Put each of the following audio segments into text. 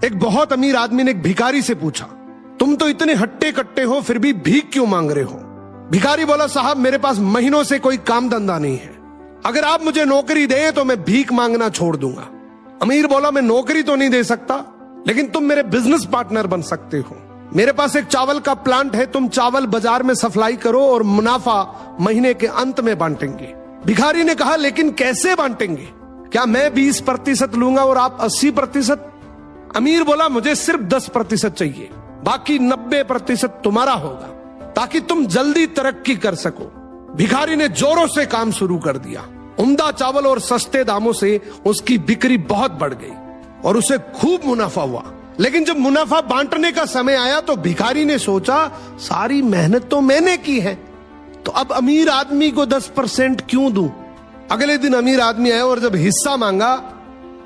एक बहुत अमीर आदमी ने एक भिखारी से पूछा, तुम तो इतने हट्टे कट्टे हो फिर भी भीख क्यों मांग रहे हो? भिखारी बोला, साहब मेरे पास महीनों से कोई काम धंधा नहीं है, अगर आप मुझे नौकरी दें तो मैं भीख मांगना छोड़ दूंगा। अमीर बोला, मैं नौकरी तो नहीं दे सकता, लेकिन तुम मेरे बिजनेस पार्टनर बन सकते हो। मेरे पास एक चावल का प्लांट है, तुम चावल बाजार में सप्लाई करो और मुनाफा महीने के अंत में बांटेंगे। भिखारी ने कहा, लेकिन कैसे बांटेंगे? क्या मैं 20% लूंगा और आप 80%? अमीर बोला, मुझे सिर्फ 10% चाहिए, बाकी 90% तुम्हारा होगा, ताकि तुम जल्दी तरक्की कर सको। भिखारी ने जोरों से काम शुरू कर दिया। उम्दा चावल और सस्ते दामों से उसकी बिक्री बहुत बढ़ गई और उसे खूब मुनाफा हुआ। लेकिन जब मुनाफा बांटने का समय आया तो भिखारी ने सोचा, सारी मेहनत तो मैंने की है, तो अब अमीर आदमी को 10% क्यों दूं? अगले दिन अमीर आदमी आया और जब हिस्सा मांगा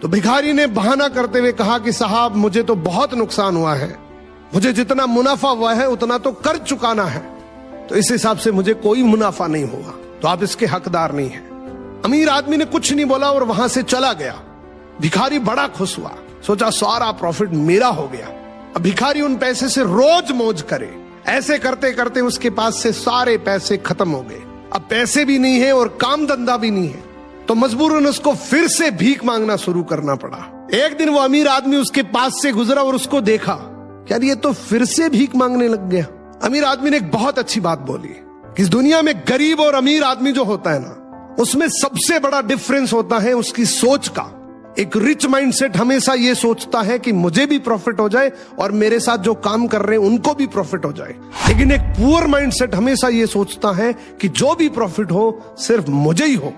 तो भिखारी ने बहाना करते हुए कहा कि साहब मुझे तो बहुत नुकसान हुआ है, मुझे जितना मुनाफा हुआ है उतना तो कर चुकाना है, तो इस हिसाब से मुझे कोई मुनाफा नहीं हुआ, तो आप इसके हकदार नहीं हैं। अमीर आदमी ने कुछ नहीं बोला और वहां से चला गया। भिखारी बड़ा खुश हुआ, सोचा सारा प्रॉफिट मेरा हो गया। अब भिखारी उन पैसे से रोज मौज करे। ऐसे करते करते उसके पास से सारे पैसे खत्म हो गए। अब पैसे भी नहीं है और काम धंधा भी नहीं है, तो मजबूरन उसको फिर से भीख मांगना शुरू करना पड़ा। एक दिन वो अमीर आदमी उसके पास से गुजरा और उसको देखा, यार ये तो फिर से भीख मांगने लग गया। अमीर आदमी ने एक बहुत अच्छी बात बोली कि इस दुनिया में गरीब और अमीर आदमी जो होता है ना, उसमें सबसे बड़ा डिफरेंस होता है उसकी सोच का। एक रिच माइंडसेट हमेशा ये सोचता है कि मुझे भी प्रॉफिट हो जाए और मेरे साथ जो काम कर रहे हैं उनको भी प्रॉफिट हो जाए, लेकिन एक पुअर माइंडसेट हमेशा ये सोचता है कि जो भी प्रॉफिट हो सिर्फ मुझे ही हो।